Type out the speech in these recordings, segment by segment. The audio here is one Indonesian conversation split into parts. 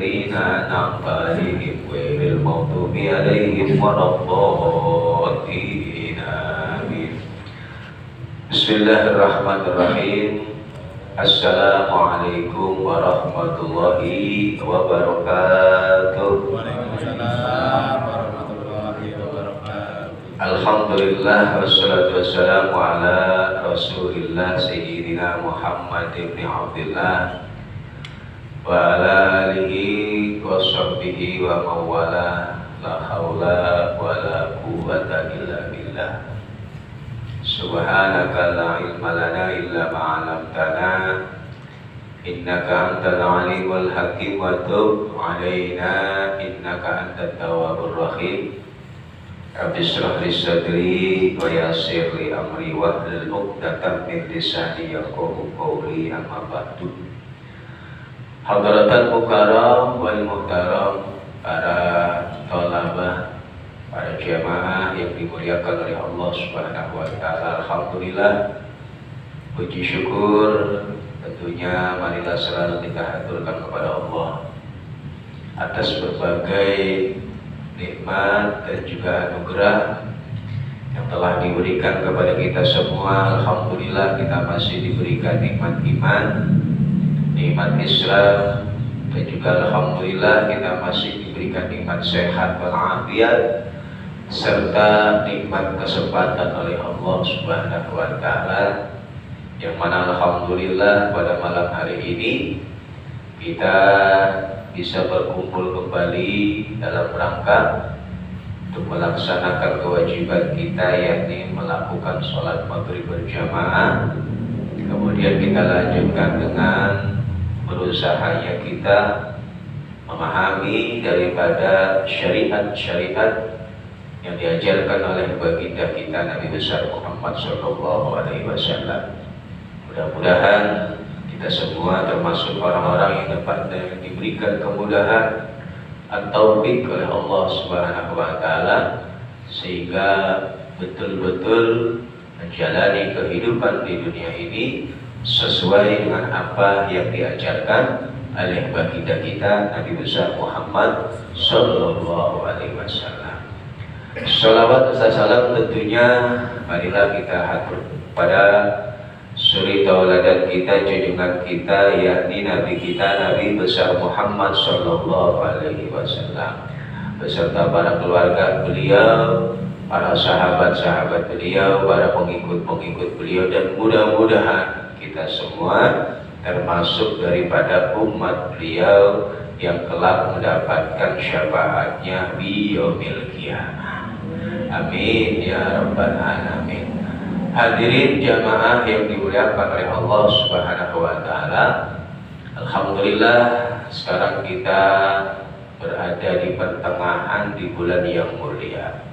ladzina an'amta 'alaihim ghairil maghdubi 'alaihim waladdallin. Amin. Bismillahirrahmanirrahim. Assalamualaikum warahmatullahi wabarakatuh. Waalaikumsalam warahmatullahi wabarakatuh. Alhamdulillah wassalatu wassalamu ala Rasulillah Sayyidina Muhammad ibn Abdillah wa ala alihi wa sahbihi wa mawala. La hawla wa la quwwata illa billah. Subhanaka la ilma lana illa ma 'allamtana innaka antal alimul hakim wa tub 'alaina innaka antat tawwabur rahim. Rabbi shrah li sadri wa yassir li amri wahlul 'uqdatam min lisani yafqahu qawli. Amma ba'du. Hadratul mukarram wal muhtaram, para thalabah, para jamaah yang dimuliakan oleh Allah Subhanahu wa taala. Alhamdulillah, puji syukur tentunya marilah selalu kita haturkan kepada Allah atas berbagai nikmat dan juga anugerah yang telah diberikan kepada kita semua. Alhamdulillah, kita masih diberikan nikmat iman, nikmat Islam, dan juga alhamdulillah kita masih diberikan nikmat sehat walafiat serta nikmat kesempatan oleh Allah Subhanahu wa taala, yang mana alhamdulillah pada malam hari ini kita bisa berkumpul kembali dalam rangka untuk melaksanakan kewajiban kita, yakni melakukan sholat maghrib berjamaah. Kemudian kita lanjutkan dengan berusahanya kita memahami daripada syariat-syariat yang diajarkan oleh baginda kita Nabi besar Muhammad Sallallahu Alaihi Wasallam. Mudah-mudahan kita semua termasuk orang-orang yang dapat diberikan kemudahan atau taufik oleh Allah Subhanahu Wa Taala, sehingga betul-betul menjalani kehidupan di dunia ini sesuai dengan apa yang diajarkan oleh baginda kita Nabi besar Muhammad Sallallahu Alaihi Wasallam. Salawat dan salam tentunya marilah kita hatur pada suri tauladan kita, junjungan kita, yakni Nabi kita Nabi besar Muhammad Sallallahu Alaihi Wasallam, beserta para keluarga beliau, para sahabat-sahabat beliau, para pengikut-pengikut beliau, dan mudah-mudahan kita semua termasuk daripada umat beliau yang kelak mendapatkan syafaatnya di yaumil qiyamah. Amin ya rabbal alamin. Hadirin jamaah yang dimuliakan oleh Allah Subhanahu wa taala, alhamdulillah sekarang kita berada di pertengahan di bulan yang mulia,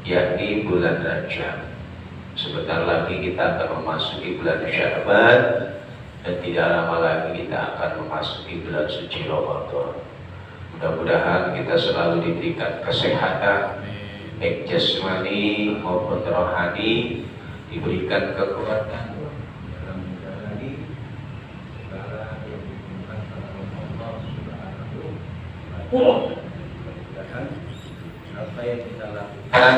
yakni bulan Rajab. Sebentar lagi kita akan memasuki bulan Sya'ban, dan tidak lama lagi kita akan memasuki bulan suci Ramadan. Mudah-mudahan kita selalu diberikan kesehatan, baik jasmani maupun rohani, diberikan kekuatan dalam menjalani segala yang dibutuhkan oleh Allah Subhanahu wa taala. Apa yang kita lakukan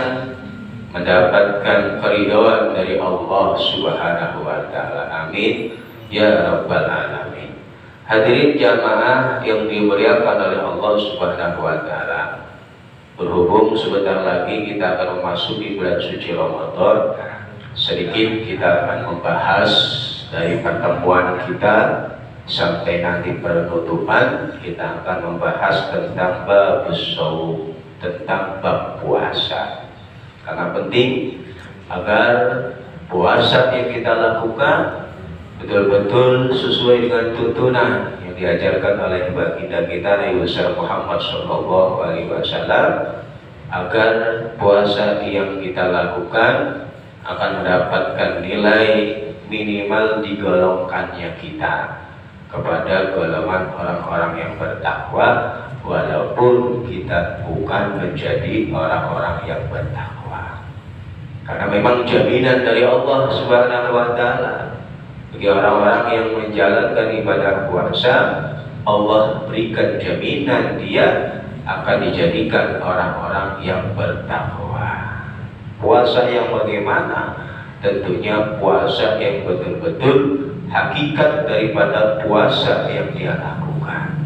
mendapatkan keridhaan dari Allah Subhanahu wa taala. Amin ya rabbal alamin. Hadirin jamaah yang dimuliakan oleh Allah Subhanahu wa taala, berhubung sebentar lagi kita akan memasuki bulan suci Ramadan, sedikit kita akan membahas dari pertemuan kita sampai nanti penutupan. Kita akan membahas tentang bab shaum, tentang bab puasa, karena penting agar puasa yang kita lakukan betul-betul sesuai dengan tuntunan yang diajarkan oleh baginda kita Nabi besar Muhammad Sallallahu Alaihi Wasallam, agar puasa yang kita lakukan akan mendapatkan nilai minimal digolongkannya kita kepada golongan orang-orang yang bertakwa, walaupun kita bukan menjadi orang-orang yang bertakwa. Karena memang jaminan dari Allah Subhanahu wa taala bagi orang-orang yang menjalankan ibadah puasa Allah berikan jaminan dia akan dijadikan orang-orang yang bertakwa. Puasa yang bagaimana? Tentunya puasa yang betul-betul hakikat daripada puasa yang dia lakukan.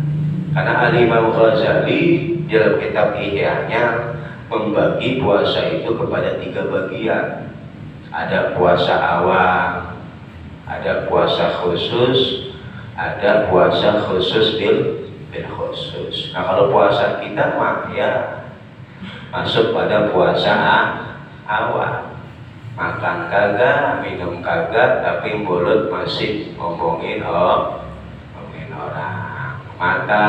Karena Al-Imam Ghazali dalam kitab Ihya-nya membagi puasa itu kepada 3 bagian. Ada puasa awam, ada puasa khusus, ada puasa khusus bil khusus. Nah, kalau puasa kita mah ya masuk pada puasa awam. Makan kagak, minum kagak, tapi mulut masih ngomongin orang. Mata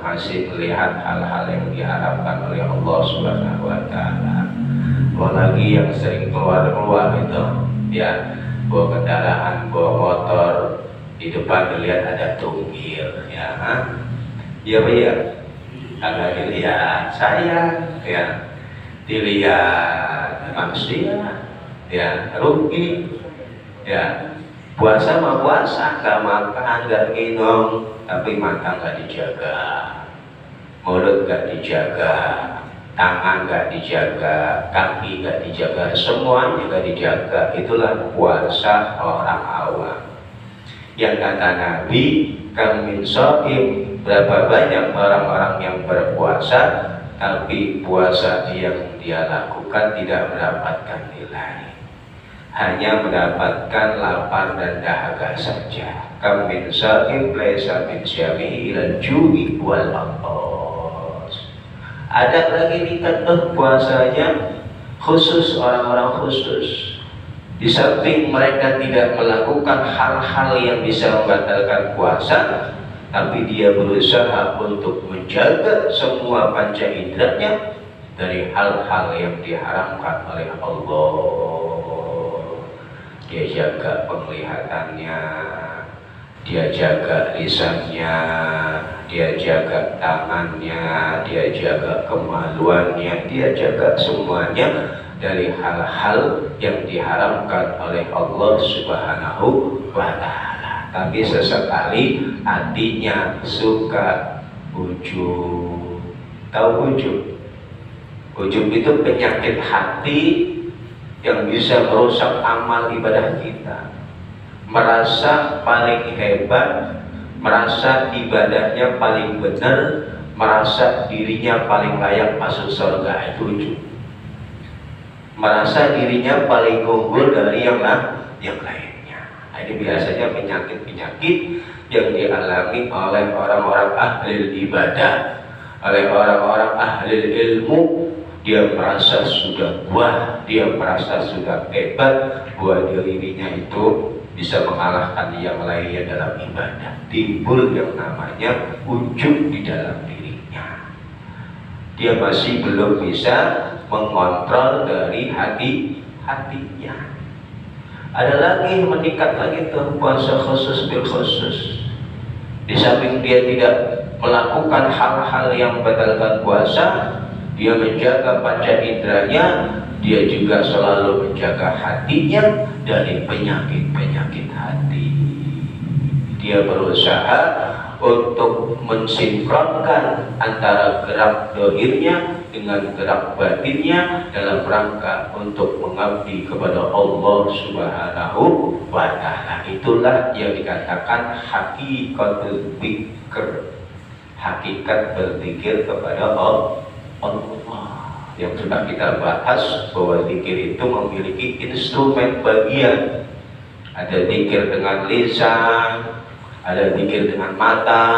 masih melihat hal-hal yang diharapkan oleh Allah Subhanahu wa taala. Apalagi yang sering keluar itu, ya, bawa kendaraan, bawa motor, di depan dilihat ada tunggil, ya, ya, kagak dilihat saya, ya, dilihat manusia, ya, rugi, ya. Puasa mah puasa, gak makan, gak minum, tapi mata gak dijaga, mulut gak dijaga, tangan gak dijaga, kaki gak dijaga, semuanya gak dijaga. Itulah puasa orang awam. Yang kata Nabi, kam min shaim, berapa banyak orang-orang yang berpuasa tapi puasa yang dia lakukan tidak mendapatkan nilai, hanya mendapatkan lapar dan dahaga saja. Kam min shaim laisa min syamihi ilal ju'i wal atas. Ada lagi tingkat puasanya khusus, orang-orang khusus. Di samping mereka tidak melakukan hal-hal yang bisa membatalkan puasa, tapi dia berusaha untuk menjaga semua panca inderanya dari hal-hal yang diharamkan oleh Allah. Dia jaga penglihatannya, dia jaga lisannya, dia jaga tangannya, dia jaga kemaluannya, dia jaga semuanya dari hal-hal yang diharamkan oleh Allah Subhanahu wa ta'ala. Tapi sesekali hatinya suka ujub. Tahu ujub? Ujub itu penyakit hati yang bisa merusak amal ibadah kita. Merasa paling hebat, merasa ibadahnya paling benar, merasa dirinya paling layak masuk surga, itu ujub. Merasa dirinya paling unggul dari yang lainnya. Nah, ini biasanya penyakit-penyakit yang dialami oleh orang-orang ahli ibadah, oleh orang-orang ahli ilmu. Dia merasa sudah wah, dia merasa sudah hebat buat dirinya itu bisa mengalahkan yang lainnya dalam ibadah. Timbul yang namanya ujub di dalam dirinya. Dia masih belum bisa mengontrol dari hatinya. Ada lagi meningkat lagi tuh puasa khusus bil khusus. Di samping dia tidak melakukan hal-hal yang membatalkan puasa, dia menjaga panca inderanya, dia juga selalu menjaga hatinya dari penyakit-penyakit hati. Dia berusaha untuk mensinkronkan antara gerak dohirnya dengan gerak batinnya dalam rangka untuk mengabdi kepada Allah Subhanahu wa ta'ala. Itulah yang dikatakan hakikatul dzikr, hakikat berzikir kepada Allah. Yang sudah kita bahas bahwa zikir itu memiliki instrumen bagian. Ada zikir dengan lisan, ada zikir dengan mata,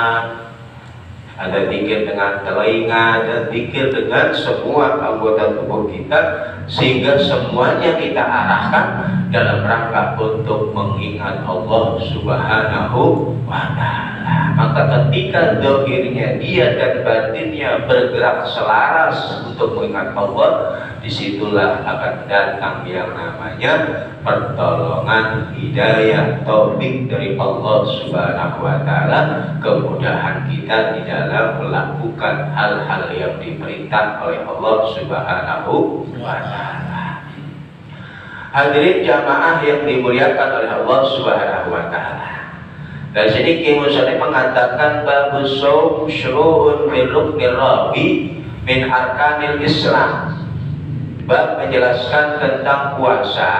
ada zikir dengan telinga, dan zikir dengan semua anggota tubuh kita, sehingga semuanya kita arahkan dalam rangka untuk mengingat Allah Subhanahu wa ta'ala. Maka ketika zahirnya dia dan batinnya bergerak selaras untuk mengingat Allah, disitulah akan datang yang namanya pertolongan, hidayah, taufik dari Allah Subhanahu wa ta'ala, kemudahan kita di dalam melakukan hal-hal yang diperintah oleh Allah Subhanahu wa ta'ala. Hadirin jamaah yang dimuliakan oleh Allah Subhanahu wa ta'ala, Dari sini Ki Musani mengatakan babus shaum syuru'un min ruknir rabi min arkanil Islam. Bab menjelaskan tentang puasa.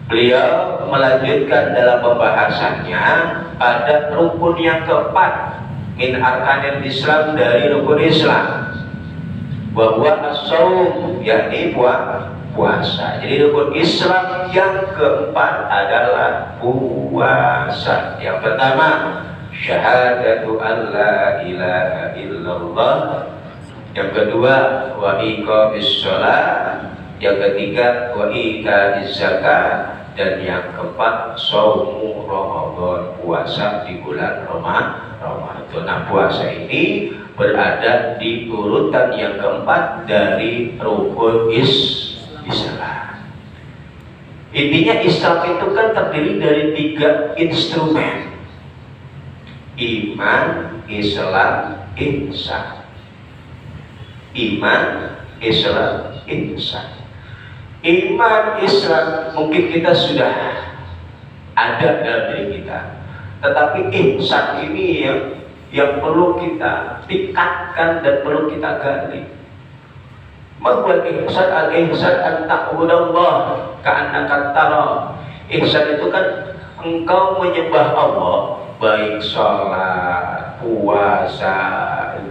Beliau melanjutkan dalam pembahasannya pada rukun yang keempat min arkanil Islam, dari rukun Islam, bahwa as-shaum yakni puasa. Jadi rukun Islam yang keempat adalah puasa. Yang pertama, syahadatu an la ilaha illallah. Yang kedua, wa iqamis shalah. Yang ketiga, wa ita'iz zakat. Dan yang keempat, shaumu Ramadan, puasa di bulan Ramadan. Nah, puasa ini berada di urutan yang keempat dari rukun Islam. Intinya Islam itu kan terdiri dari 3 instrumen: iman, Islam, ihsan. Iman, Islam, ihsan. Iman, Islam mungkin kita sudah ada dalam diri kita, tetapi ihsan ini yang perlu kita tingkatkan dan perlu kita gali. Membuat ihsan, al-ihsan an ta'budallah ka'annaka tara. Ihsan itu kan engkau menyembah Allah, baik sholat, puasa,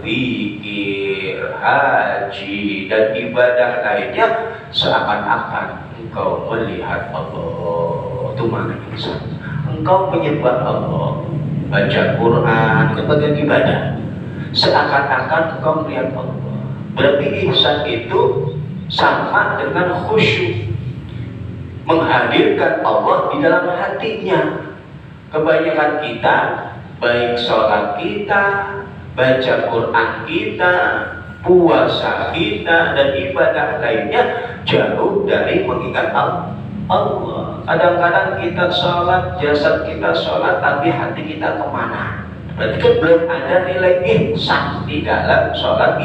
zikir, haji, dan ibadah lainnya seakan-akan engkau melihat Allah. Itu makna ihsan. Engkau menyembah Allah, baca Quran, sebagai ibadah, seakan-akan engkau melihat Allah. Berarti ihsan itu sama dengan khusyuk, menghadirkan Allah di dalam hatinya. Kebanyakan kita, baik sholat kita, baca Quran kita, puasa kita, dan ibadah lainnya jauh dari mengingat Allah. Kadang-kadang kita sholat, jasad kita sholat, tapi hati kita kemana? Berarti kan belum ada nilai ihsan di dalam sholat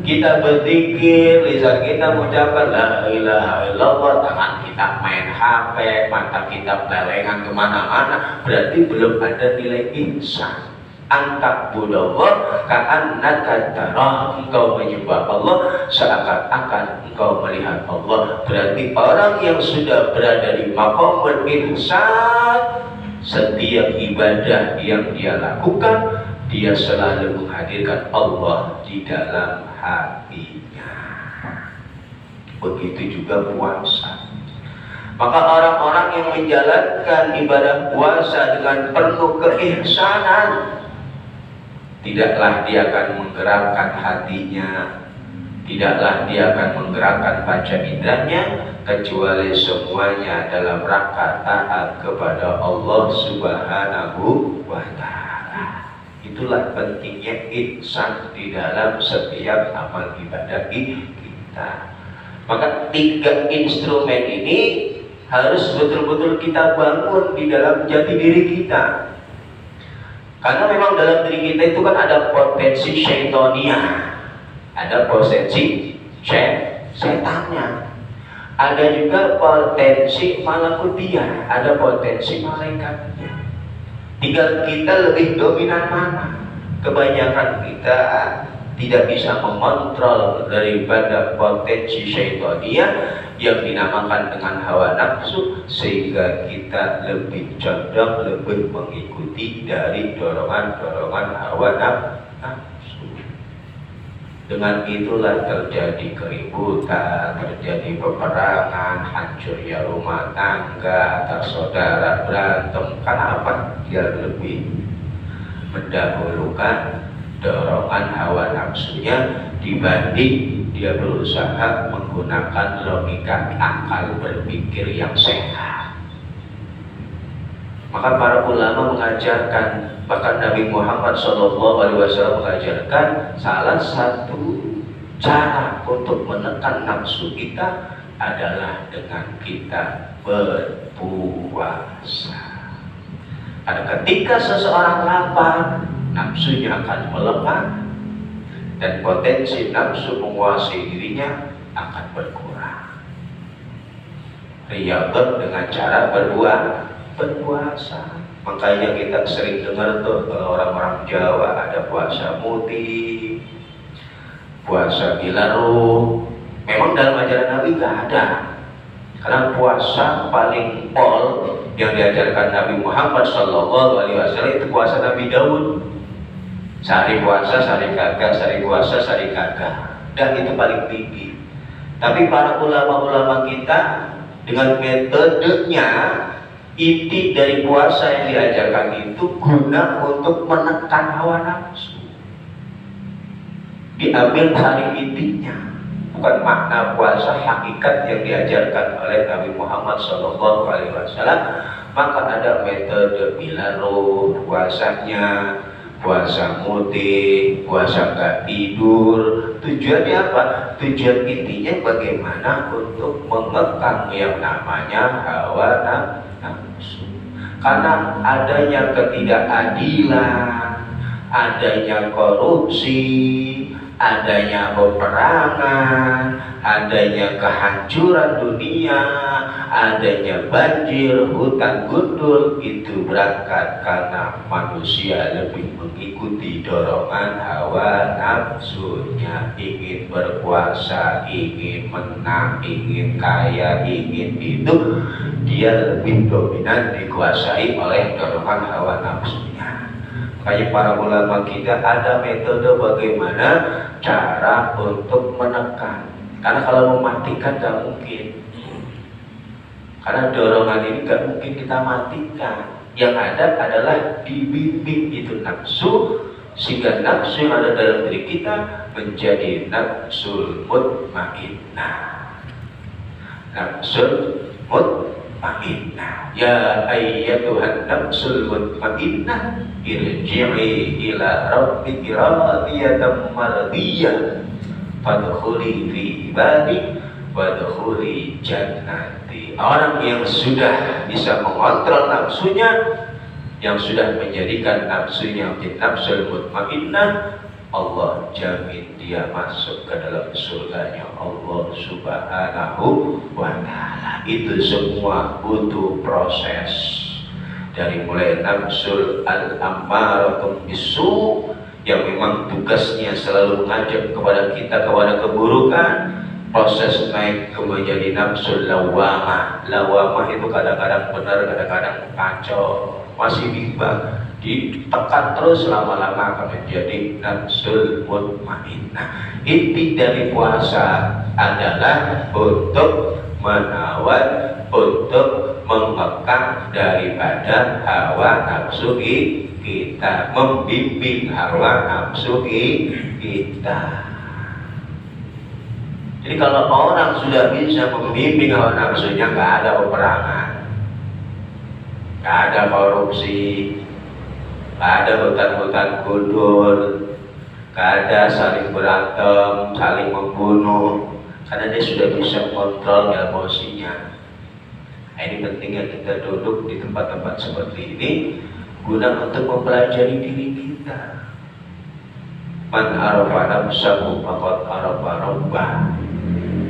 kita berzikir, lisan kita mengucapkan la ilaha illallah, tangan kita main HP, mata kita pelengan kemana-mana, berarti belum ada nilai ihsan. Antak budallah ka'annaka tara, engkau menyembah Allah seakan-akan engkau melihat Allah. Berarti orang yang sudah berada di maqamul ihsan, setiap ibadah yang dia lakukan, dia selalu menghadirkan Allah di dalam hatinya. Begitu juga puasa. Maka orang-orang yang menjalankan ibadah puasa dengan penuh keihsanan, tidaklah dia akan menggerakkan hatinya, tidaklah dia akan menggerakkan panca inderanya, kecuali semuanya dalam rangka taat kepada Allah Subhanahu wa Ta'ala. Itulah pentingnya ihsan di dalam setiap amal ibadah kita. Maka 3 instrumen ini harus betul-betul kita bangun di dalam jati diri kita. Karena memang dalam diri kita itu kan ada potensi syaitonia, ada potensi setannya, ada juga potensi malakutiyah, ada potensi malaikatnya. Tinggal kita lebih dominan mana. Kebanyakan kita tidak bisa mengontrol daripada potensi syaitonia yang dinamakan dengan hawa nafsu, sehingga kita lebih condong, lebih mengikuti dari dorongan-dorongan hawa nafsu. Dengan itulah terjadi keributan, terjadi peperangan, hancurnya rumah tangga, antar saudara berantem. Karena apa? Dia lebih mendahulukan dorongan hawa nafsunya dibanding dia berusaha menggunakan logika akal berpikir yang sehat. Maka para ulama mengajarkan, bahkan Nabi Muhammad SAW mengajarkan, salah satu cara untuk menekan nafsu kita adalah dengan kita berpuasa. Karena ketika seseorang lapar, nafsunya akan melemah dan potensi nafsu menguasai dirinya akan berkurang. Riyadhah dengan cara berpuasa. Makanya kita sering dengar tuh kalau orang-orang Jawa ada puasa muti, puasa bilaru. Memang dalam ajaran Nabi gak ada. Karena puasa paling pol yang diajarkan Nabi Muhammad SAW itu puasa Nabi Daud. Sehari puasa, sehari kagak, sehari puasa, sehari kagak. Dan itu paling tinggi. Tapi para ulama-ulama kita dengan metodenya, inti dari puasa yang diajarkan itu guna untuk menekan hawa nafsu. Diambil dari intinya, bukan makna puasa hakikat yang diajarkan oleh Nabi Muhammad SAW. Maka ada metode bilaru puasanya, puasa mudik, puasa gak tidur. Tujuannya apa? Tujuan intinya bagaimana untuk mengekang yang namanya hawa nafsu. Karena adanya ketidakadilan, adanya korupsi, adanya peperangan, adanya kehancuran dunia, adanya banjir, hutan gundul, itu berangkat karena manusia lebih mengikuti dorongan hawa nafsunya. Ingin berkuasa, ingin menang, ingin kaya, ingin itu, dia lebih dominan dikuasai oleh dorongan hawa nafsunya. Makanya para ulama kita ada metode bagaimana cara untuk menekan. Karena kalau mematikan gak mungkin. Karena dorongan ini gak mungkin kita matikan. Yang ada adalah dibimbing itu nafsu, sehingga nafsu yang ada dalam diri kita menjadi nafsul mutmainnah. Nafsul mutmainnah. Ya ayyatuhan nafsul mutmainnah, irji'i ila rabbiki radiyatan mardiyah, fadkhuli fi ibadi wadkhuli jannati. Orang yang sudah bisa mengontrol nafsunya, yang sudah menjadikan nafsunya menjadi nafsul mutmainnah, Allah jamin dia masuk ke dalam surganya Allah Subhanahu wa ta'ala. Itu semua butuh proses. Dari mulai nafsul al-ammaratun bisu yang memang tugasnya selalu mengajak kepada kita kepada keburukan, proses naik ke menjadi nafsul lawamah. Lawamah itu kadang-kadang benar, kadang-kadang kacau, masih bimbang, ditekan terus, lama-lama akan menjadi nafsul mutmainnah. Inti dari puasa adalah untuk menawan, untuk mengekang daripada hawa nafsu kita, membimbing hawa nafsu kita. Jadi kalau orang sudah bisa membimbing hawa nafsunya, nggak ada peperangan, nggak ada korupsi, nggak ada hutan-hutan gundul, nggak ada saling berantem, saling membunuh, karena dia sudah bisa kontrol emosinya. Nah, ini pentingnya kita duduk di tempat-tempat seperti ini guna untuk mempelajari diri kita. Man arafa nafsahu faqad arafa rabbah.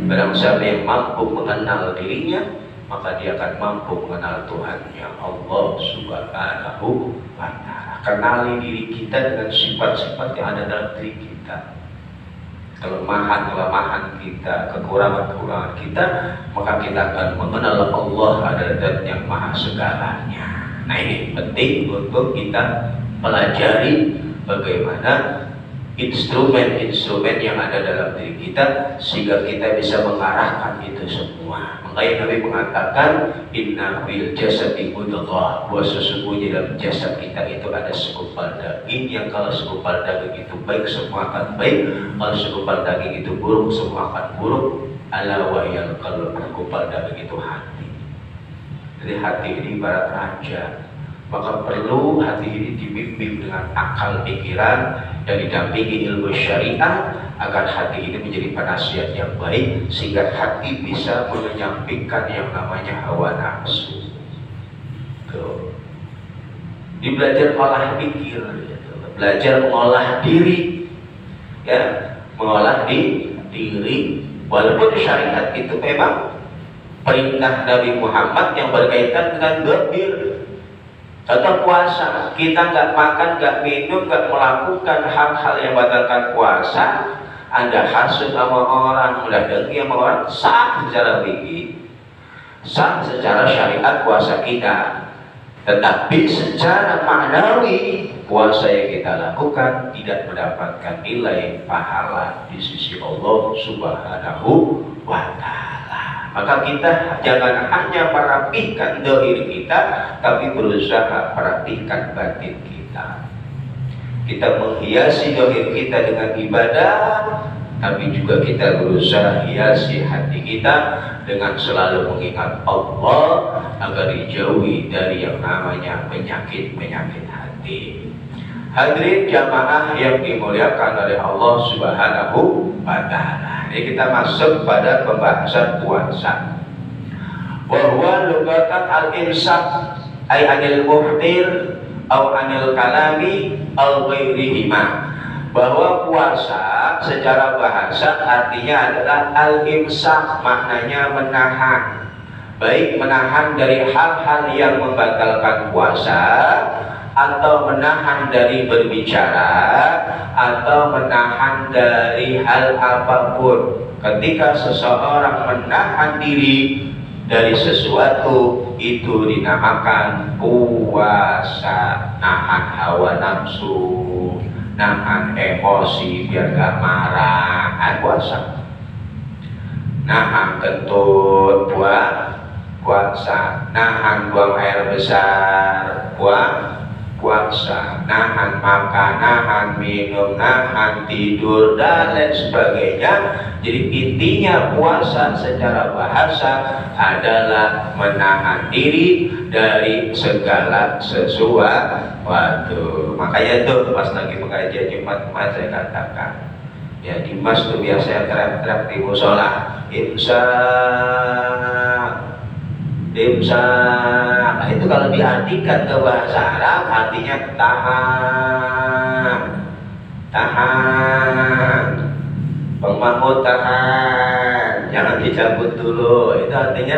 Barang siapa yang mampu mengenal dirinya, maka dia akan mampu mengenal Tuhannya, Allah Subhanahu wa ta'ala. Kenali diri kita dengan sifat-sifat yang ada dalam diri kita, kelemahan-kelemahan kita, kekurangan-kekurangan kita, maka kita akan mengenal Allah adalah zat yang maha segalanya. Nah, ini penting untuk kita pelajari bagaimana instrumen-instrumen yang ada dalam diri kita sehingga kita bisa mengarahkan itu semua. Makanya Nabi mengatakan inna fil jasadi mudghah, bahwa sesungguhnya dalam jasad kita itu ada segumpal daging yang kalau segumpal daging itu baik semua akan baik, kalau segumpal daging itu buruk semua akan buruk. Ala wa yal qalb, segumpal daging itu hati. Jadi hati ini ibarat raja, maka perlu hati ini dibimbing dengan akal pikiran dan didampingi ilmu syariah agar hati ini menjadi penasihat yang baik sehingga hati bisa menyampingkan yang namanya hawa nafsu. Tuh. Belajar olah pikir, gitu. Belajar mengolah diri, ya, mengolah diri. Walaupun syariat itu memang perintah Nabi Muhammad yang berkaitan dengan gembir. Tetap puasa, kita nggak makan, nggak minum, nggak melakukan hal-hal yang batalkan puasa. Anda hasut sama orang, udah dengki sama orang, sah secara fikih, sah secara syariat puasa kita. Tetapi secara maknawi puasa yang kita lakukan tidak mendapatkan nilai pahala di sisi Allah Subhanahu wa Ta'ala. Maka kita jangan hanya merapikan dohir kita, tapi berusaha merapikan batin kita. Kita menghiasi dohir kita dengan ibadah, tapi juga kita berusaha hiasi hati kita dengan selalu mengingat Allah agar dijauhi dari yang namanya penyakit-penyakit hati. Hadirin jamaah yang dimuliakan oleh Allah Subhanahu wa Ta'ala. Jadi kita masuk pada pembahasan puasa. Wa huwa lugatan al-imsak ay anil muftir au anil kalami au ghairihima. Bahwa puasa secara bahasa artinya adalah al-imsak, maknanya menahan. Baik menahan dari hal-hal yang membatalkan puasa, atau menahan dari berbicara, atau menahan dari hal apapun. Ketika seseorang menahan diri dari sesuatu, itu dinamakan puasa. Nahan hawa nafsu, nahan emosi biar gak marah, puasa. Nahan kentut, puasa. Nahan buang air besar, puasa. Nahan makan, nahan minum, nahan tidur, dan lain sebagainya. Jadi intinya puasa secara bahasa adalah menahan diri dari segala sesuatu. Makanya tuh pas lagi pengajian Jumat kemarin saya katakan, ya Dimas tuh biasa teriak-teriak di musola, imsak. Nah itu kalau diartikan ke bahasa Arab artinya tahan. Bang Mahmud tahan, jangan dicabut dulu. Itu artinya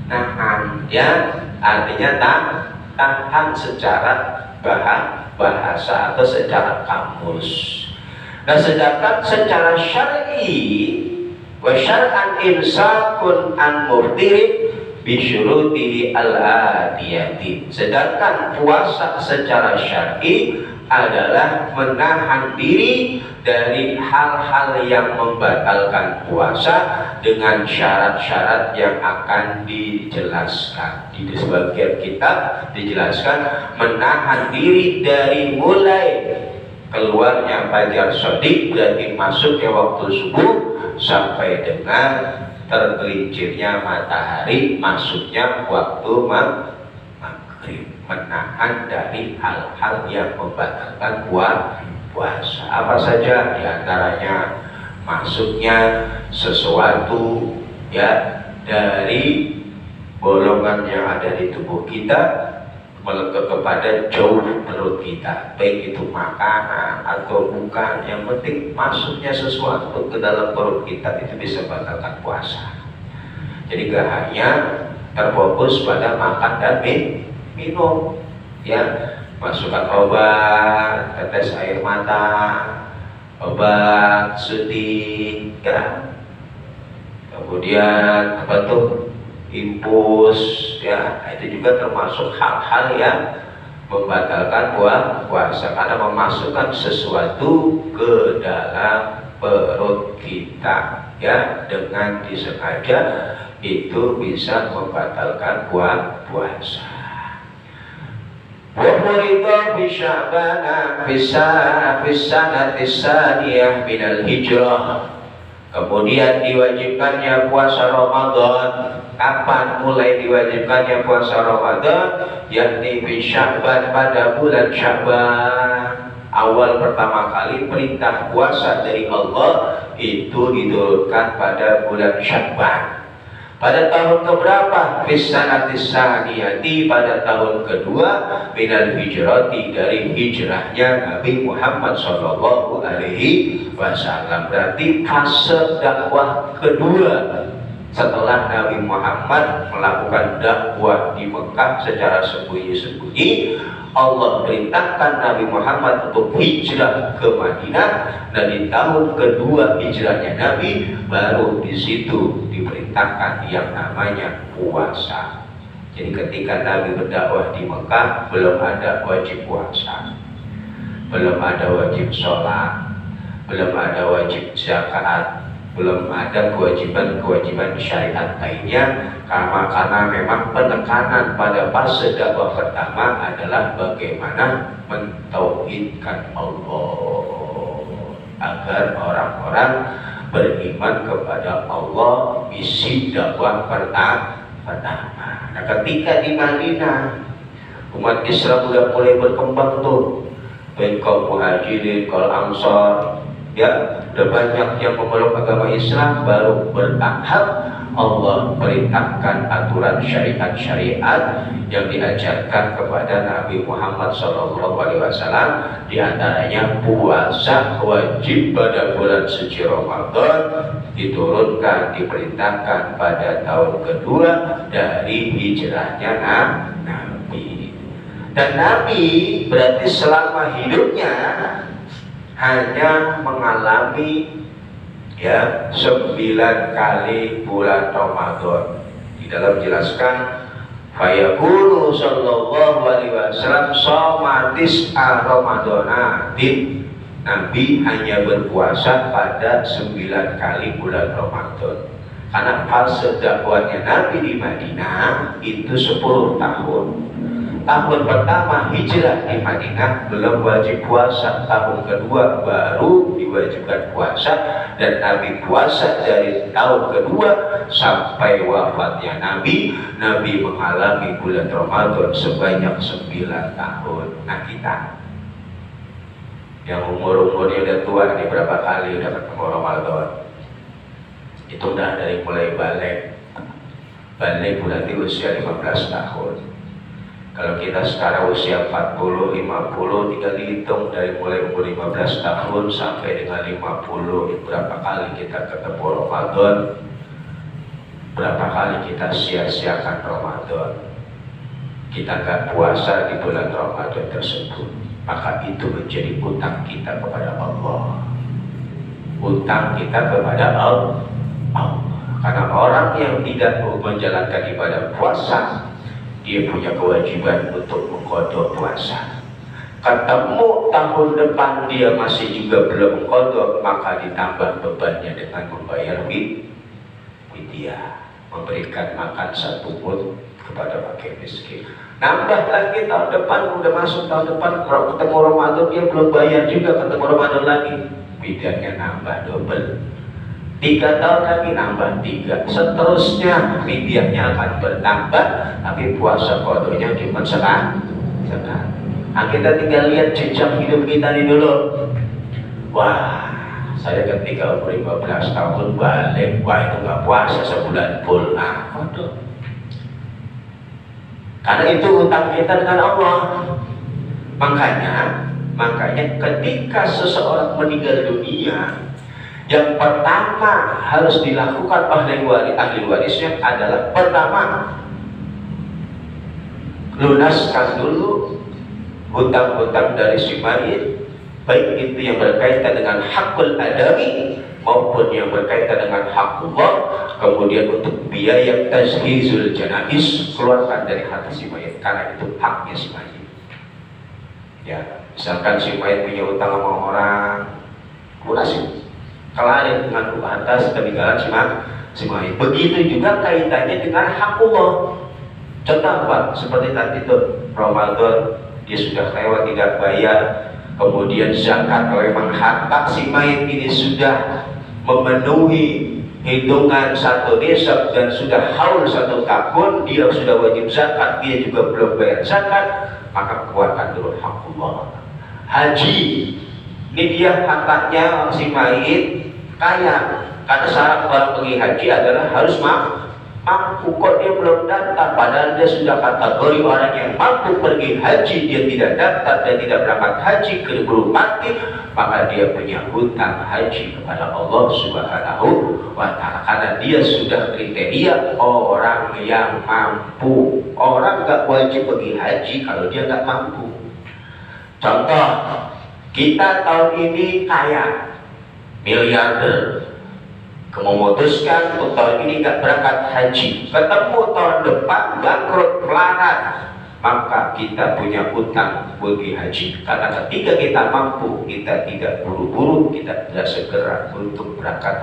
nahan, ya. Artinya tahan secara bahasa atau secara kamus. Nah sedangkan secara syar'i, wa syar'an imsakun an muftirin bisyurutihi al-atiyati. Sedangkan puasa secara syar'i adalah menahan diri dari hal-hal yang membatalkan puasa dengan syarat-syarat yang akan dijelaskan. Di sebagian kitab dijelaskan menahan diri dari mulai keluarnya fajar shadiq, berarti masuknya waktu subuh, sampai dengan tergelincirnya matahari, masuknya waktu maghrib. Menahan dari hal-hal yang membatalkan puasa. Apa saja? Di antaranya masuknya sesuatu ya dari bolongan yang ada di tubuh kita kepada jauh perut kita, baik itu makanan atau bukan, yang penting masuknya sesuatu ke dalam perut kita itu bisa membatalkan puasa. Jadi gak hanya terfokus pada makan dan minum, ya, masukkan obat, tetes air mata, obat suntik, ya, kemudian apa tuh, infus, ya, itu juga termasuk hal-hal yang membatalkan puasa karena memasukkan sesuatu ke dalam perut kita, ya, dengan disengaja itu bisa membatalkan puasa. Wa furida fi Sya'ban fi sanati tsaniyah minal hijrah. Kemudian diwajibkannya puasa Ramadan. Kapan mulai diwajibkannya puasa Ramadan? Yakni fi Sya'ban, pada bulan Sya'ban. Awal pertama kali perintah puasa dari Allah itu diturunkan pada bulan Sya'ban. Pada tahun keberapa? Fisanatis saniyati, pada tahun kedua minal hijrati, dari hijrahnya Nabi Muhammad Shallallahu Alaihi Wasallam. Berarti fase dakwah kedua setelah Nabi Muhammad melakukan dakwah di Mekah secara sembunyi-sembunyi, Allah perintahkan Nabi Muhammad untuk hijrah ke Madinah, dan di tahun kedua hijrahnya Nabi baru di situ diperintahkan yang namanya puasa. Jadi ketika Nabi berdakwah di Mekah belum ada wajib puasa, belum ada wajib sholat, belum ada wajib zakat, belum ada kewajiban-kewajiban syariat lainnya, karena memang penekanan pada fase dakwah pertama adalah bagaimana mentauhidkan Allah agar orang-orang beriman kepada Allah, misi dakwah pertama. Nah, ketika di Madinah umat Islam sudah mulai berkembang tuh, baik kaum muhajirin, kaum ansar, ya, udah banyak yang memeluk agama Islam. Baru bertahap Allah perintahkan aturan syariat-syariat yang diajarkan kepada Nabi Muhammad SAW. Di antaranya puasa wajib pada bulan suci Ramadan diturunkan, diperintahkan pada tahun kedua dari hijrahnya Nabi. Dan Nabi berarti selama hidupnya hanya mengalami 9 kali bulan Ramadan. Di dalam jelaskan fayaqulu sallallahu alaihi wasallam somatis Ramadanatin, Nabi hanya berpuasa pada 9 kali bulan Ramadan. Karena fase dakwahnya Nabi di Madinah itu 10 tahun. Tahun pertama hijrah di Madinah belum wajib puasa, tahun kedua baru diwajibkan puasa, dan Nabi puasa dari tahun kedua sampai wafatnya Nabi mengalami bulan Ramadan sebanyak 9 tahun. Nah, kita yang umurnya udah tua nih, berapa kali udah ketemu Ramadan? Itu udah dari mulai balik berarti usia 15 tahun. Kalau kita sekarang usia 40, 50, tinggal dihitung dari mulai umur 15 tahun sampai dengan 50, berapa kali kita ketemu Ramadan, berapa kali kita sia-siakan Ramadan, kita gak puasa di bulan Ramadan tersebut. Maka itu menjadi utang kita kepada Allah, utang kita kepada Allah. Karena orang yang tidak menjalankan ibadah puasa, dia punya kewajiban untuk mengqadha puasa. Ketemu tahun depan dia masih juga belum mengqadha, maka ditambah bebannya dengan membayar widyah, memberikan makan 1 mud kepada fakir miskin. Nambah lagi tahun depan, udah masuk tahun depan, kalau ketemu Ramadan dia belum bayar juga, ketemu Ramadan lagi, widyahnya nambah double. 3 tahun lagi nambah 3, seterusnya widyahnya akan bertambah, tapi puasa qadanya cuma sekali. Nah, kita tinggal lihat jejak hidup kita ini dulu. Wah, saya ketika umur 15 tahun balik, wah itu nggak puasa sebulan full. Waduh. Karena itu utang kita dengan Allah. Makanya ketika seseorang meninggal dunia, yang pertama harus dilakukan ahli warisnya adalah pertama lunaskan dulu hutang-hutang dari si mayit, baik itu yang berkaitan dengan hakul adami maupun yang berkaitan dengan hak Allah. Kemudian untuk biaya tazhizul janaiz, keluarkan dari harta si mayit, karena itu haknya si mayit. Ya, misalkan si mayit punya utang sama orang, lunasin. Kelarin dengan atas peninggalan si mayit. Begitu juga kaitannya dengan hak Allah. Contoh apa? Seperti tadi itu Ramadan dia sudah lewat tidak bayar, kemudian zakat kalau memang harta si mayit ini sudah memenuhi hitungan 1 nisab dan sudah haul 1 tahun, dia sudah wajib zakat, dia juga belum bayar zakat, maka keluarkan dulu hak Allah. Haji, ini dia hartanya si mayit kaya, karena syarat orang pergi haji adalah harus mampu kok dia belum daftar, padahal dia sudah kategori orang yang mampu pergi haji, dia tidak daftar dan tidak berangkat haji, keburu mati, maka dia punya hutang haji kepada Allah Subhanahu wa Ta'ala, karena dia sudah kriteria orang yang mampu. Orang gak wajib pergi haji kalau dia gak mampu. Contoh, kita tahun ini kaya, miliarder, memutuskan untuk tahun ini nggak berangkat haji, ketemu tahun depan bangkrut melarat, maka kita punya utang bagi haji. Karena ketika kita mampu, kita tidak buru-buru, kita tidak segera untuk berangkat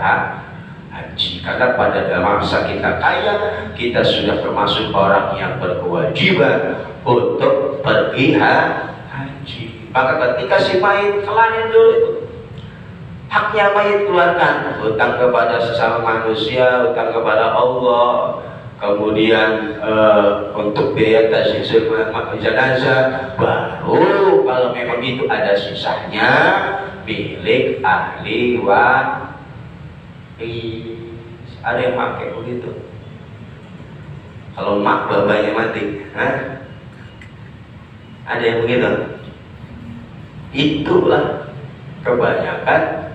haji. Karena pada masa kita kaya, kita sudah termasuk orang yang berkewajiban untuk pergi haji. Maka ketika si mayit kelahiran dulu itu, haknya mayit keluarkan, hutang kepada sesama manusia, hutang kepada Allah, kemudian untuk biaya tasyisul jenazah, baru kalau memang itu ada sisanya milik ahli waris. Ada yang pakai begitu. Kalau mak bapaknya mati, ada yang begitu. Itulah kebanyakan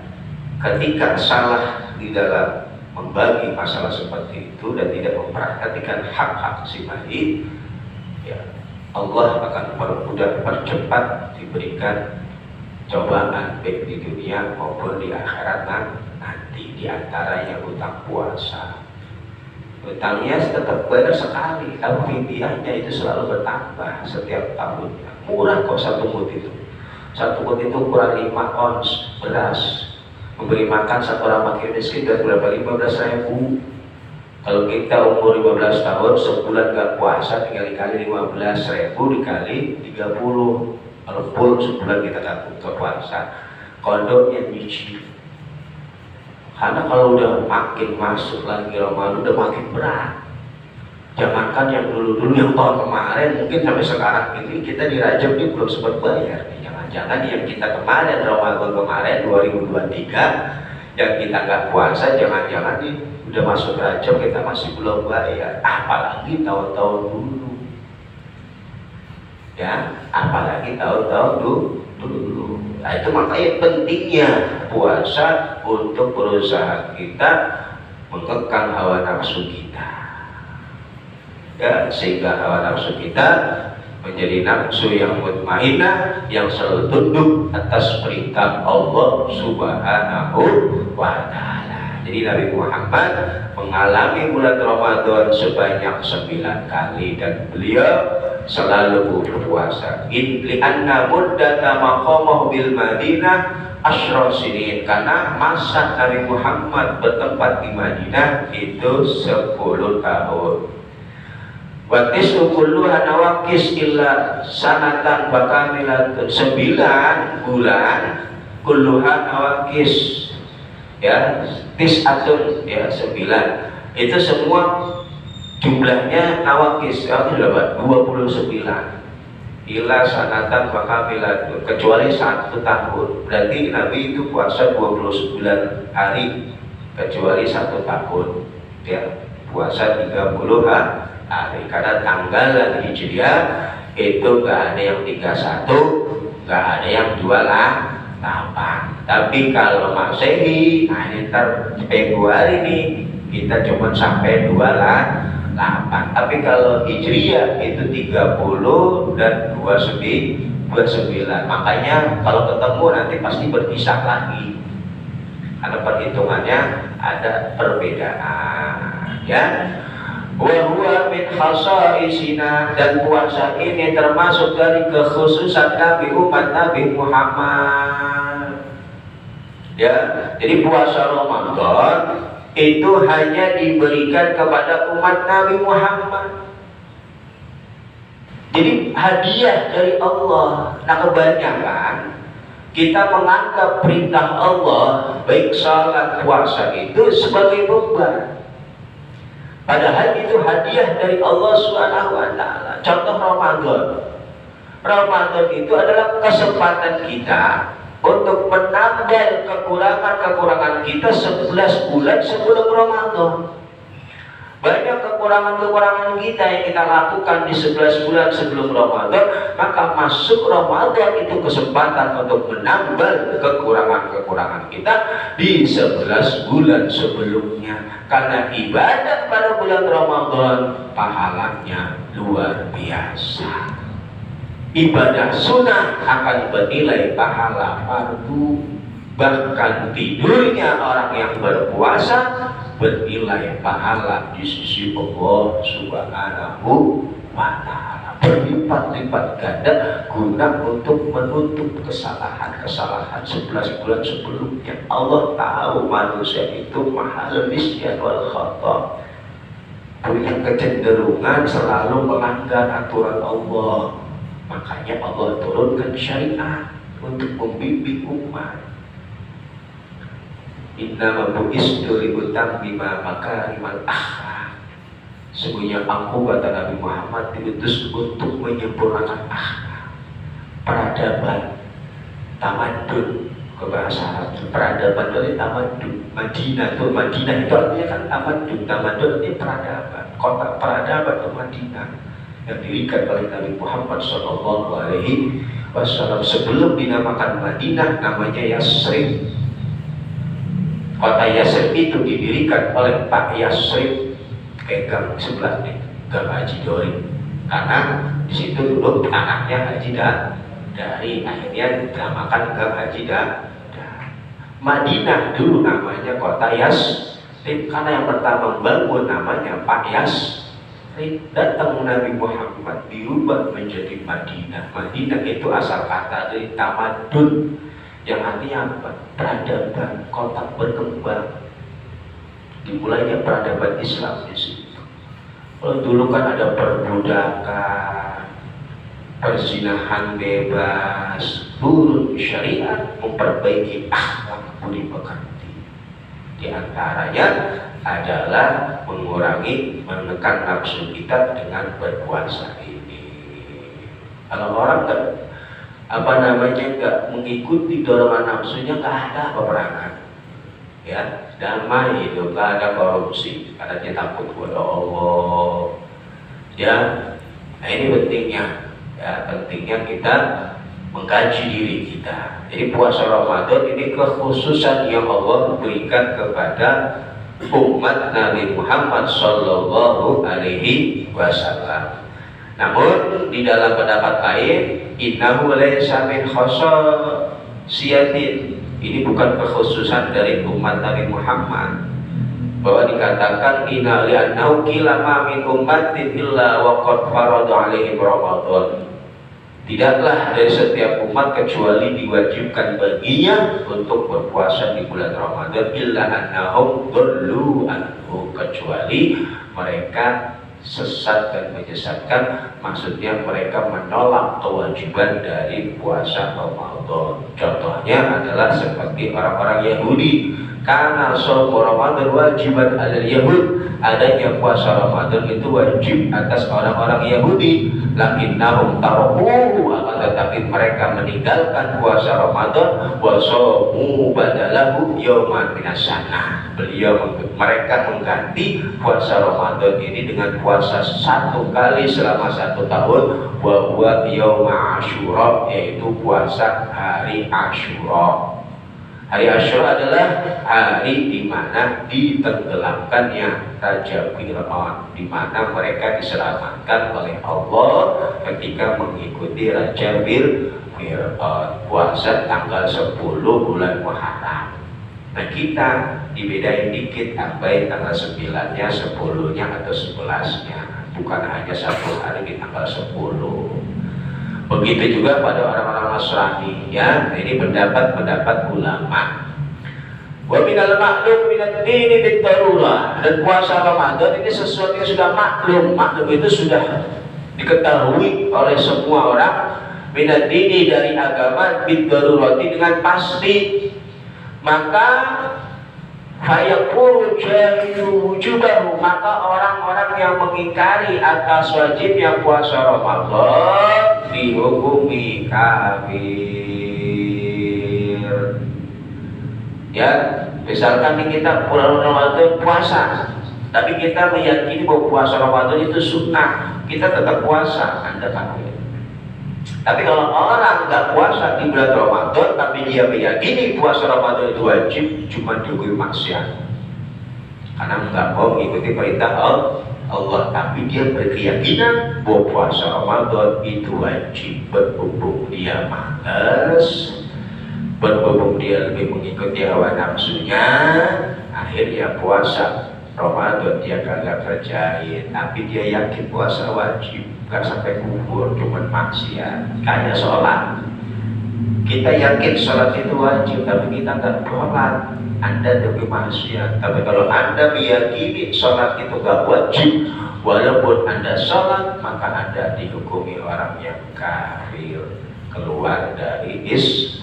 ketika salah di dalam membagi masalah seperti itu dan tidak memperhatikan hak-hak si mayit, ya Allah akan percepat diberikan cobaan baik di dunia maupun di akhirat nanti. Di antaranya hutang puasa, hutangnya tetap bayar sekali, tapi biayanya itu selalu bertambah setiap tahunnya. Murah kok satu mut itu ukuran 5 ons beras, memberi makan satu orang fakir miskin dan berapa 15.000. Kalau kita umur 15 tahun sebulan gak puasa, tinggal dikali 15.000 dikali 30. Kalau full sebulan kita gak puasa, kondomnya nyicil. Karena kalau udah makin masuk lagi Ramadan udah makin berat. Jangankan yang dulu-dulu, yang tahun kemarin, mungkin sampai sekarang ini kita di Rajab ini belum sempat bayar. Jangan yang kita kemarin, Ramadan kemarin 2023 yang kita nggak puasa, jangan-jangan nih udah masuk Rajab kita masih belum bayar, apalagi tahun-tahun dulu ya, apalagi tahun-tahun dulu. Nah itu makanya pentingnya puasa untuk berusaha kita mengekang hawa nafsu kita ya, sehingga hawa nafsu kita menjadi nafsu yang mutmainnah, yang selalu tunduk atas perintah Allah Subhanahu wa Ta'ala. Jadi Nabi Muhammad mengalami bulan Ramadan sebanyak 9 kali dan beliau selalu berpuasa. Li'anna muddata maqamahu bil Madinah asyra sinin, karena masa Nabi Muhammad bertempat di Madinah itu 10 tahun. Watis kulluha nawakis illa sanatan bakamilatun, 9 bulan kulluha nawakis ya, tis'atun ya, 9 itu semua jumlahnya nawakis, berapa? 29 illa sanatan bakamilatun, kecuali 1 tahun. Berarti Nabi itu puasa 29 hari kecuali 1 tahun ya, puasa 30 hari. Karena tanggal Hijriah itu gak ada yang 31, gak ada yang 28. Tapi kalau Masehi, nah ini ntar Februari nih kita cuma sampai 28. Tapi kalau Hijriah itu 30 dan 29. Makanya kalau ketemu nanti pasti berpisah lagi, karena perhitungannya ada perbedaan ya. Wa huwa min khasaisina, dan puasa ini termasuk dari kekhususan Nabi, umat Nabi Muhammad ya. Jadi puasa Ramadan itu hanya diberikan kepada umat Nabi Muhammad, jadi hadiah dari Allah. Nah kebanyakan kita menganggap perintah Allah baik salat puasa itu sebagai beban, padahal itu hadiah dari Allah Subhanahu wa Ta'ala. Contoh Ramadan itu adalah kesempatan kita untuk menambal kekurangan-kekurangan kita 11 bulan sebelum Ramadan. Banyak kekurangan-kekurangan kita yang kita lakukan di 11 bulan sebelum Ramadan, maka masuk Ramadan itu kesempatan untuk menambal kekurangan-kekurangan kita di 11 bulan sebelumnya. Karena ibadah pada bulan Ramadan pahalanya luar biasa. Ibadah sunnah akan bernilai pahala fardu, bahkan tidurnya orang yang berpuasa bernilai pahala di sisi Allah Subhanahu wa Ta'ala, berlipat-lipat ganda guna untuk menutup kesalahan-kesalahan 11 bulan sebelumnya. Allah tahu manusia itu mahal nisyan wal khata, punya kecenderungan selalu melanggar aturan Allah. Makanya Allah turunkan syariat untuk membimbing umat. Inna bu'istu liutammima makarimal akhlak. Sesungguhnya aku, kata Nabi Muhammad, diutus untuk menyempurnakan akhlak, peradaban, tamadun, ke bahasa Arab. Peradaban dari tamadun. Madinah itu artinya kan tamadun itu peradaban. Kota peradaban itu Madinah yang dirikan oleh Nabi Muhammad SAW. Sebelum dinamakan Madinah, namanya Yasrib. Kota Yasrib itu didirikan oleh Pak Yasrib, pegang sebelah nih, Gang Haji Dori, karena di situ dulu anaknya Haji Dari, akhirnya dinamakan Gang Haji Dari. Madinah dulu namanya kota Yasrib, karena yang pertama membangun namanya Pak Yasrib. Datang Nabi Muhammad diubah menjadi Madinah. Madinah itu asal kata dari tamadun, yang artinya apa? Peradaban, kota berkembang. Dimulainya peradaban Islam di situ. Kalau dulu kan ada perbudakan, perzinahan bebas, turun syariat memperbaiki akhlak budi pekerti. Di antaranya adalah mengurangi, menekan nafsu kita dengan berpuasa ini. Kalau orang nggak mengikuti dorongan nafsunya, nggak ada peperangan, ya, damai itu, nggak ada korupsi, karena dia takut kepada Allah, ya. Nah, ini pentingnya, ya, pentingnya kita mengkaji diri kita. Jadi puasa Ramadan ini kekhususan yang Allah berikan kepada umat Nabi Muhammad Sallallahu Alaihi Wasallam. Namun di dalam pendapat lain, innahu laysa min khususiyatin, ini bukan kekhususan dari umat Nabi Muhammad, bahwa dikatakan inna li'annahu qila ma min ummatin illa wa qad farada 'alaihim Ramadan. Tidaklah dari setiap umat kecuali diwajibkan baginya untuk berpuasa di bulan Ramadan, illa annahum dhallu anhu, kecuali mereka sesat dan menyesatkan, maksudnya mereka menolak kewajiban dari puasa Ramadan. Contohnya adalah seperti orang-orang Yahudi, karena shaum Ramadan wajiban alal Yahud, adanya puasa Ramadan itu wajib atas orang-orang Yahudi, lakinnahum tarakuhu, akan tetapi mereka meninggalkan puasa Ramadan, wa shaumu badalahu yauman minasana. Mereka mengganti puasa Ramadan ini dengan puasa satu kali selama 1 tahun, wa huwa yauma Asyura, yaitu puasa hari Asyura. Hari Asyura adalah hari di mana ditenggelamkannya Raja Fir'aun, di mana mereka diselamatkan oleh Allah ketika mengikuti Raja Fir'aun, puasa tanggal 10 bulan Muharram. Nah, kita dibedain dikit, sampai tanggal 9-nya, 10-nya atau 11-nya, bukan hanya 1 hari di tanggal 10. Begitu juga pada orang-orang Nasrani, ya. Ini pendapat ulama. Wa minal ma'lum minad dini bid-darurah, dan puasa Ramadan ini sesuatu yang sudah maklum. Maklum itu sudah diketahui oleh semua orang. Minad dini, dari agama, bid-darurati, dengan pasti. Maka fayaqulu jahilu wujubahu, maka orang-orang yang mengingkari atas wajibnya puasa Ramadan dihukumi kafir. Ya, misalkan kita bulan Ramadan puasa, Tapi kita meyakini bahwa puasa Ramadan itu sunnah, kita tetap puasa, Anda kafir. Tapi kalau orang nggak puasa di bulan Ramadan, tapi dia meyakini puasa Ramadan itu wajib, cuma dihukum maksiat. Karena nggak mau mengikuti perintah Allah, tapi dia berkeyakinan bahwa puasa Ramadan itu wajib. Berhubung dia malas, berhubung dia lebih mengikuti hawa nafsunya, akhirnya puasa Ramadan dia kagak kerjain, tapi dia yakin puasa wajib, gak sampai kubur, cuma maksiat. Kayak sholat, kita yakin sholat itu wajib, tapi kita gak sholat, Anda lebih maksiat. Tapi kalau Anda meyakini sholat itu gak wajib, walaupun Anda sholat, maka Anda dihukumi orang yang kafir, keluar dari Islam.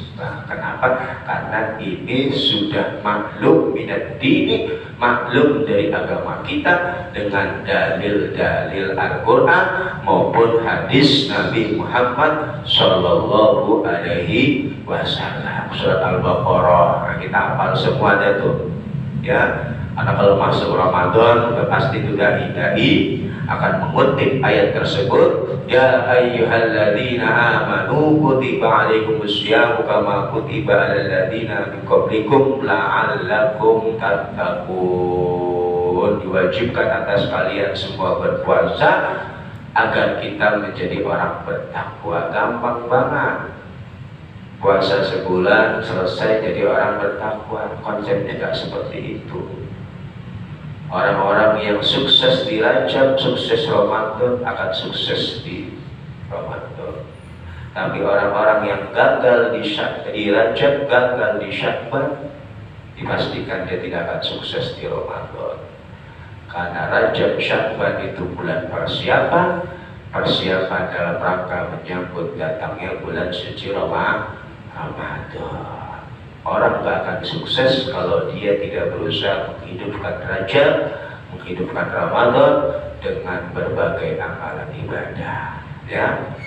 Kenapa? Karena ini sudah maklum minad dini, maklum dari agama kita dengan dalil-dalil Al-Quran maupun hadis Nabi Muhammad Sallallahu Alaihi Wasallam. Surat Al-Baqarah, nah, kita hafal semua ada tuh, ya. Karena kalau masuk Ramadan udah pasti sudah dai akan mengutip ayat tersebut. Ya ayyuhalladzina amanu kutiba alaikumusyamu kama kutiba alal ladzina min qablikum la'allakum tattaqun. Diwajibkan atas kalian semua berpuasa agar kita menjadi orang bertakwa. Gampang banget. Puasa sebulan selesai jadi orang bertakwa. Konsepnya tidak seperti itu. Orang-orang yang sukses di Rajab, sukses Ramadan akan sukses di Ramadan. Tapi orang-orang yang gagal di Rajab, gagal di Sya'ban, dipastikan dia tidak akan sukses di Ramadan. Karena Rajab, Sya'ban itu bulan persiapan dalam rangka menyambut datangnya bulan suci Ramadan. Orang gak akan sukses kalau dia tidak berusaha menghidupkan Rajab, menghidupkan Ramadan dengan berbagai amalan ibadah, ya.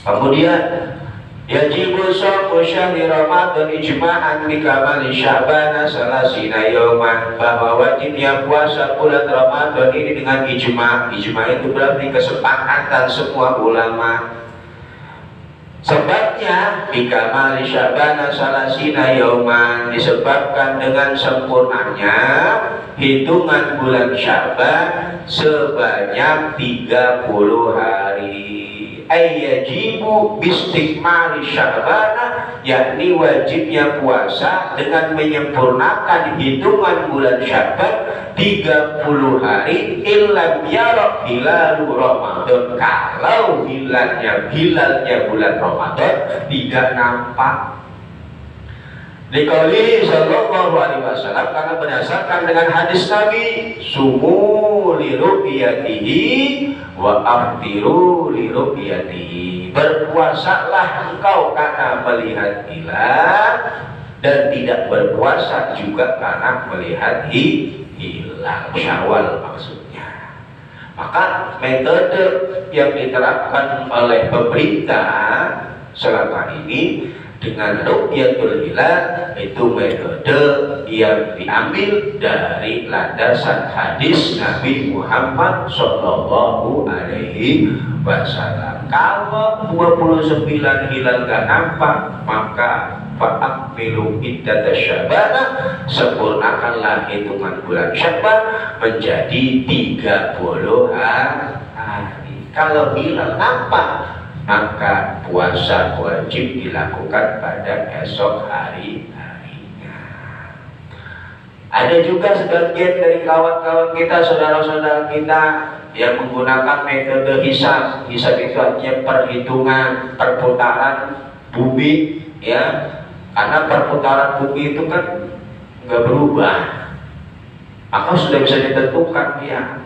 Kemudian yajibu shaum syahri Ramadan ijma'an bi kamali Sya'ban salasina yawman, bahwa wajibnya puasa bulan Ramadan ini dengan ijma'. Ijma' itu berarti kesepakatan semua ulama. Sebabnya bikamali Sya'ban salasina yauman, disebabkan dengan sempurnanya hitungan bulan Sya'ban sebanyak 30 hari. Ayyajibu bistikmali Sya'ban, yakni wajibnya puasa dengan menyempurnakan hitungan bulan Sya'ban 30 hari illam yarab hilalu Ramadan, kalau hilalnya bulan Ramadan tidak nampak. Dikauli sallallahu alaihi wasallam, karena berdasarkan dengan hadis Nabi, sumu li ru'yatihi wa aftiru li ru'yatihi, berpuasalah engkau karena melihat hilal dan tidak berpuasa juga karena melihat hilal. Syawal maksudnya. Maka metode yang diterapkan oleh pemerintah selama ini dengan ru'yatul hilal itu metode yang diambil dari landasan hadis Nabi Muhammad Sallallahu Alaihi Wasallam. Kalau 29 hilal gak nampak, maka fa'akmilu iddata Sya'ban, sempurnakanlah hitungan bulan Sya'ban menjadi 30 hari. Kalau hilal nampak, maka puasa wajib dilakukan pada esok harinya. Ada juga sebagian dari kawan-kawan kita, saudara-saudara kita yang menggunakan metode hisab. Hisab itu artinya perhitungan perputaran bumi, ya. Karena perputaran bumi itu kan nggak berubah, maka sudah bisa ditentukan dia.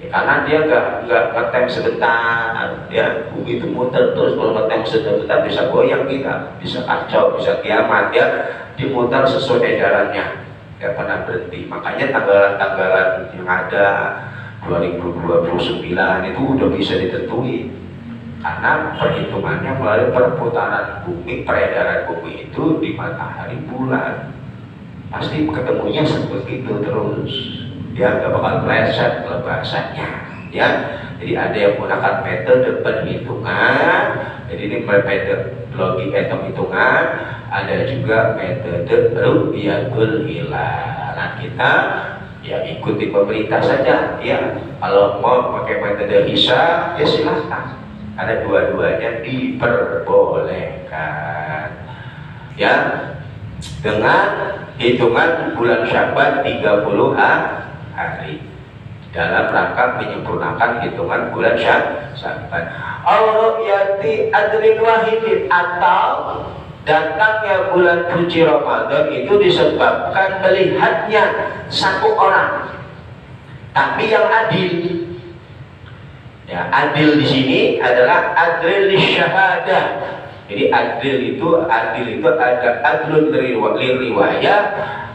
Ya, karena dia nggak ngetem sebentar, ya, bumi itu muter terus. Kalau ngetem sebentar bisa goyang kita, bisa kacau, bisa kiamat, ya. Dimutar sesuai edarannya, nggak pernah berhenti. Makanya tanggalan-tanggalan yang ada 2029 itu udah bisa ditentuin. Karena perhitungannya melalui perputaran bumi, peredaran bumi itu di matahari bulan, pasti ketemunya seperti itu terus. dia nggak bakal meleset kalau bahasanya, ya. Jadi ada yang menggunakan metode perhitungan, jadi ini metodologi hitung-hitungan, ada juga metode ru'yatul hilal. Nah, kita ya ikuti pemerintah saja, ya. Kalau mau pakai metode hisab ya silahkan, ada dua-duanya diperbolehkan, ya, dengan hitungan bulan Sya'ban 30 hari dalam rangka menyempurnakan hitungan bulan Sya'ban. Al-ru'yati adrin wahidin, atau datangnya bulan suci Ramadan itu disebabkan melihatnya satu orang, tapi yang adil. Ya, adil di sini adalah adil lisyahadah. Jadi adil itu ada adlun liriwayah,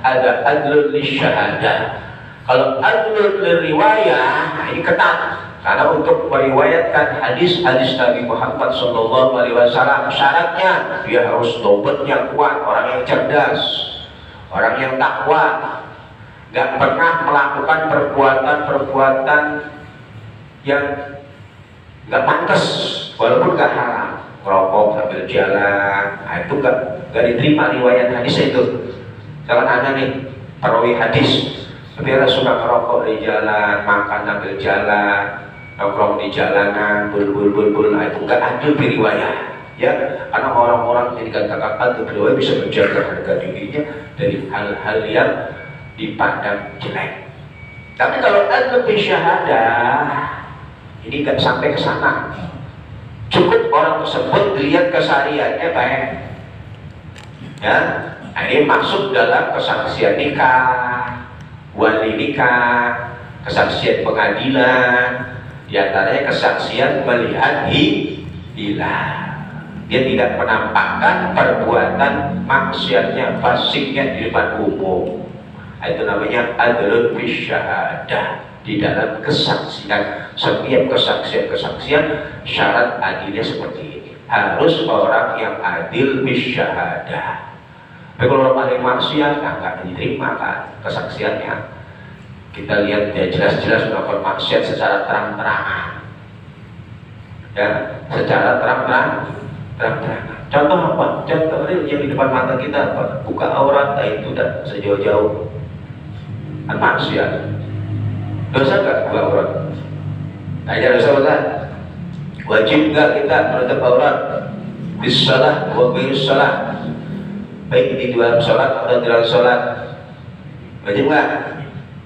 ada adlun lisyahadah. Kalau adlun liriwayah, nah ini ketat, karena untuk meriwayatkan hadis-hadis Nabi Muhammad SAW syaratnya dia harus dobatnya kuat, orang yang cerdas, orang yang takwa, gak pernah melakukan perbuatan-perbuatan yang gak pantas walaupun gak haram. Ngerokok sambil jalan, nah itu gak diterima riwayat hadis itu. Jangan ada nih perawi hadis, dia suka ngerokok di jalan, makan sambil jalan, nongkrong di jalanan, bul, nah itu gak adil riwayat, ya. Karena orang-orang yang dikatakan adil riwayat bisa menjaga harga dirinya dari hal-hal yang dipandang jelek. Tapi kalau adil syahadah, ini gak sampai ke sana. Cukup orang tersebut dilihat kesehariannya baik, ya. Nah, ini masuk dalam kesaksian nikah, wali nikah, kesaksian pengadilan, diantaranya kesaksian melihat hilal. Dia tidak menampakkan perbuatan maksiatnya, fasiknya di depan umum. Nah, itu namanya adlun bisyahadah. Di dalam kesaksian, setiap kesaksian syarat adilnya seperti ini, harus orang yang adil bisyahadah. Tapi kalau orang ahli maksiat nggak diterima kan kesaksiannya. Kita lihat dia jelas-jelas melakukan maksiat secara terang-terangan, ya, secara terang-terangan. Contoh apa? Contoh real yang di depan mata kita apa? Buka aurat, itu dan sejauh-jauh kan maksiat. Dosa nggak buka aurat? Aja dosa bukan? Wajib nggak kita menutup aurat? Bisalah, wabisalah, baik di dalam sholat atau di dalam sholat. Wajib nggak?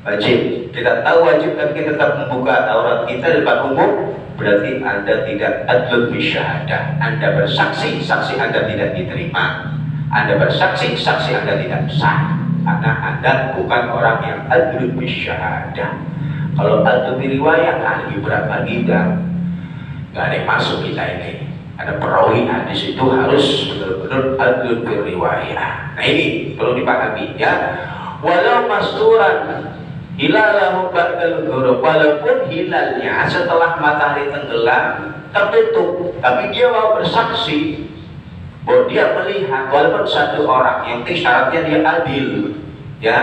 Wajib. Kita tahu wajib, tapi kita tetap membuka aurat kita di depan umum. Berarti Anda tidak adlun bisyahadah. Anda bersaksi, saksi Anda tidak diterima. Anda bersaksi, saksi Anda tidak sah, karena Anda bukan orang yang adlun bisyahadah. Kalau adlun riwayat, lebih berat lagi, nggak ada yang masuk kita ini. Ada perawi hadis itu harus benar-benar adlun riwayat. Nah ini perlu dipahami, ya. Walau masturan hilalahu ba'dal ghurub, walaupun hilalnya setelah matahari tenggelam tertutup, tapi dia mau bersaksi bahwa dia melihat, walaupun satu orang, yang syaratnya dia adil, ya.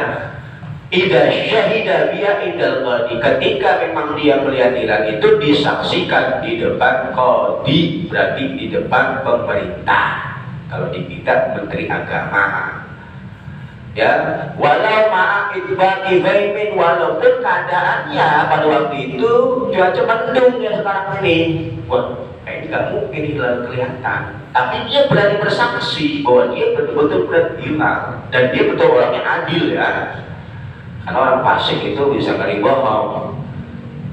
Idza syahida biya idal qadi, ketika memang dia melihat hilal itu disaksikan di depan qadi, berarti di depan pemerintah. Kalau di kita menteri agama, ya. Walau ma'itbaqi ghaimin, walaupun keadaannya pada waktu itu cuaca mendung yang sekarang ini, wah, ini nggak mungkin hilal kelihatan, tapi dia berani bersaksi bahwa dia betul-betul melihat hilal dan dia betul orang yang adil, ya. Karena orang fasik itu bisa ngeri bohong.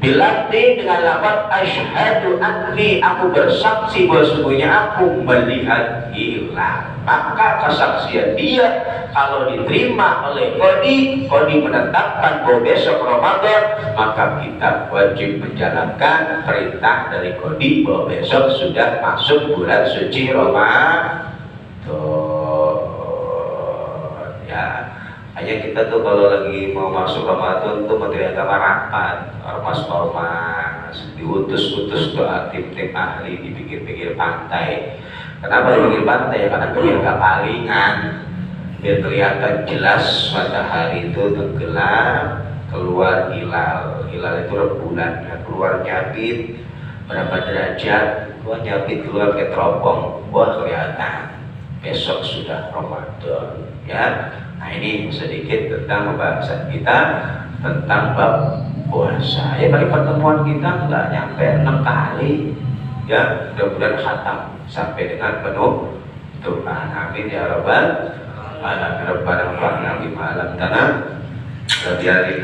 Bilafdi, dengan lafaz asyhadu anni, aku bersaksi bahwa sesungguhnya aku melihat hilal, maka kesaksian dia kalau diterima oleh qadi menetapkan bahwa besok Ramadan, maka kita wajib menjalankan perintah dari qadi bahwa besok sudah masuk bulan suci Ramadan, ya. Hanya kita tuh kalau lagi mau masuk Ramadan tuh menteri agama rapat, ormas diutus doa tim-tim ahli di pinggir-pinggir pantai. Kenapa di pinggir pantai? Ya karena biar gak palingan, biar kelihatan jelas matahari itu tenggelam, keluar hilal. Hilal itu rembulan, keluar nyabit berapa derajat, keluar nyabit, keluar ke teropong, wah kelihatan besok sudah Ramadan ya. Nah ini sedikit tentang pembahasan kita tentang bab puasa ya. Bagi pertemuan kita nggak nyampe 6 kali ya, mudah-mudahan khatam sampai dengan penuh doa. Amin ya rabbal alamin. Rabbana fa'alna bima 'allamtana wa bi'alina